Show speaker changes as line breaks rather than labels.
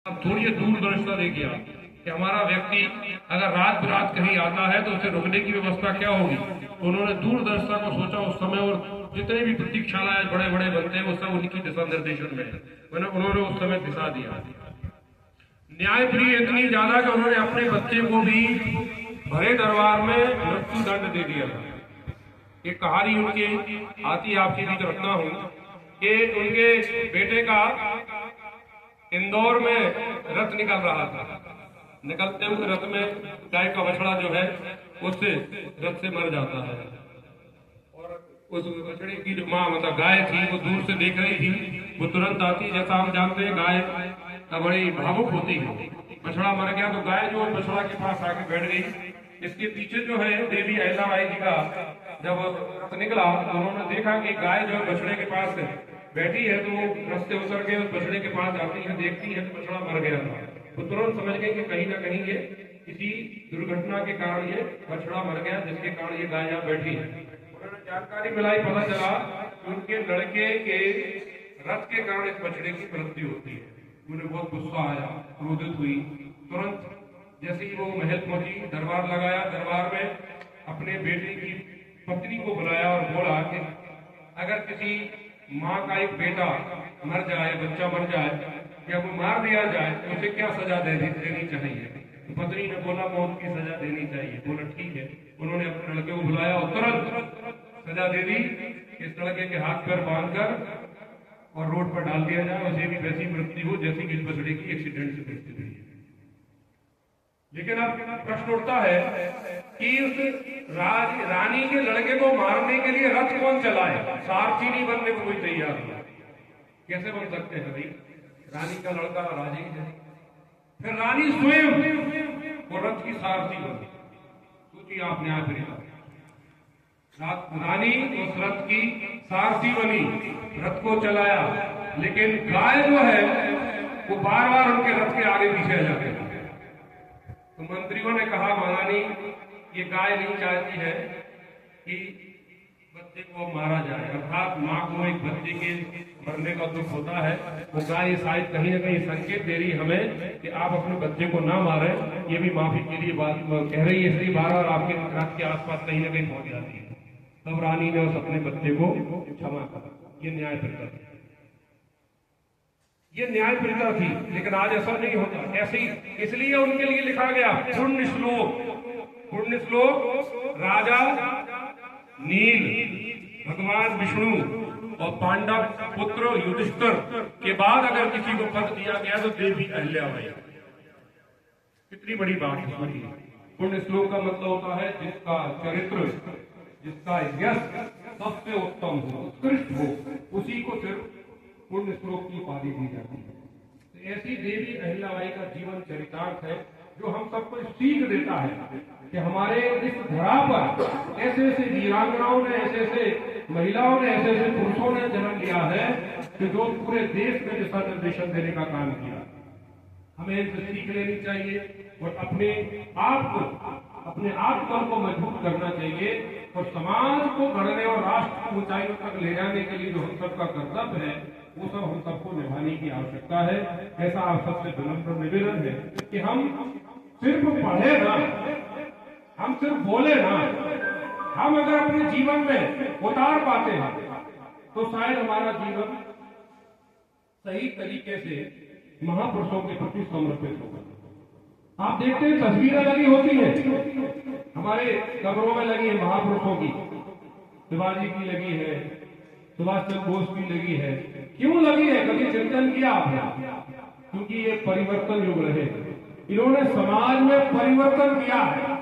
अब थोड़ी दूरदर्शिता देखिए आप कि हमारा व्यक्ति अगर रात बिरात कहीं आता है तो उसे रुकने की व्यवस्था क्या होगी। तो उन्होंने दूरदर्शिता को सोचा उस समय, और जितने भी प्रतीक्षालय बड़े बड़े बनते हैं वो सब उनकी दिशा निर्देशन में उन्होंने उस समय दिशा दिया। न्याय प्रिय इतनी ज्यादा कि उन्होंने अपने बच्चे को भी भरे दरबार में मृत्यु दंड दे दिया था। एक कहानी उनके आती आपके बीच रखना हूं कि उनके बेटे का इंदौर में रथ निकल रहा था। निकलते हुए रथ में गाय का बछड़ा जो है उससे रथ से मर जाता है, और उस बछड़े की जो माँ मतलब गाय थी वो दूर से देख रही थी। वो तुरंत आती, जैसा हम जानते हैं गाय बड़ी भावुक होती है। बछड़ा मर गया तो गाय जो बछड़ा के पास आके बैठ गई। इसके पीछे जो है देवी अहिल्याबाई जी का जब रथ निकला तो उन्होंने देखा कि गाय जो बछड़े के पास बैठी है, तो रथ से उतर के उस बछड़े के पास जाती है, देखती है तो बछड़ा मर गया था। तो तुरंत समझ गए कि कहीं ना कहीं ये किसी दुर्घटना के कारण ये बछड़ा मर गया, जिसके कारण ये गाय यहाँ बैठी है। उन्होंने जानकारी मिलाई, पता चला कि उनके लड़के के रथ के कारण इस बछड़े की मृत्यु होती है। उन्हें बहुत गुस्सा आया, क्रोधित हुई। तुरंत जैसे ही वो महल पहुंची, दरबार लगाया, दरबार में अपने बेटे की पत्नी को बुलाया और बोला कि अगर किसी माँ का एक बेटा मर जाए, बच्चा मर जाए या वो मार दिया जाए तो उसे क्या सजा देनी चाहिए। तो पत्नी ने बोला मौत की सजा देनी चाहिए। बोला ठीक है। उन्होंने अपने लड़के को बुलाया और तुरंत सजा दे दी। इस लड़के के हाथ पैर बांधकर और रोड पर डाल दिया जाए, उसे भी वैसी मृत्यु हो जैसी कि इस बछड़े की एक्सीडेंट से मृत्यु हुई है। लेकिन अब प्रश्न उठता है कि उस रानी के लड़के को मारने के लिए रथ कौन चलाए? सारथी नहीं बनने को कोई तैयार नहीं। कैसे बन सकते हैं भाई? रानी का लड़का राजे है, फिर रानी स्वयं वो रथ की सारथी बनी। सोचिए आप न्याय प्रिय, रानी उस रथ की सारथी बनी, रथ को चलाया, लेकिन गाय जो है वो बार बार उनके रथ के आगे पीछे जाते हैं। तो मंत्रियों ने कहा महारानी ये गाय नहीं चाहती है कि बच्चे को मारा जाए, अर्थात माँ को एक बच्चे के मरने का दुख होता है। वो गाय शायद कहीं ना कहीं संकेत दे रही हमें कि आप अपने बच्चे को ना मारें। ये भी माफी के लिए बात कह रही है, इसलिए बार बार आपके रथ के आसपास कहीं ना कहीं पहुंच जाती है। तब रानी ने उस अपने बच्चे को क्षमा करा। ये न्याय प्रथा थी, ये न्याय प्रथा थी। लेकिन आज ऐसा नहीं होता। ऐसे ही इसलिए उनके लिए लिखा गया पुण्य श्लोक राजा नील, भगवान विष्णु और पांडव पुत्र युधिष्ठिर के बाद अगर किसी को पद दिया गया तो देवी अहिल्याबाई। कितनी बड़ी बात है। पुण्य श्लोक का मतलब होता है जिसका चरित्र, जिसका यश सबसे उत्तम हो, उत्कृष्ट हो, उसी को सिर्फ पुण्य श्लोक की उपाधि दी जाती है। तो ऐसी देवी अहिल्याबाई का जीवन चरितार्थ है जो हम सबको सीख देता है कि हमारे इस धरा पर ऐसे ऐसे वीरांगनाओं ने, ऐसे ऐसे महिलाओं ने, ऐसे ऐसे पुरुषों ने जन्म लिया है कि जो पूरे देश में दिशा निर्देशन देने का काम किया। हमें इनसे सीख लेनी चाहिए और अपने आप को मजबूत करना चाहिए, और समाज को गढ़ने और राष्ट्र की ऊंचाइयों तक ले जाने के लिए जो हम सबका कर्तव्य है वो सब हम सबको निभाने की आवश्यकता है। ऐसा आप सबसे विनम्र निवेदन है कि हम सिर्फ पढ़े ना, हम सिर्फ बोले ना, हम अगर अपने जीवन में उतार पाते हैं तो शायद हमारा जीवन सही तरीके से महापुरुषों के प्रति समर्पित होगा। आप देखते हैं तस्वीरें लगी होती है हमारे कब्रों में, लगी है महापुरुषों की, शिवाजी की लगी है, सुभाष चंद्र बोस की लगी है। क्यों लगी है? कभी चिंतन किया आपने? क्योंकि ये परिवर्तन युग रहे। इन्होंने समाज में परिवर्तन किया है।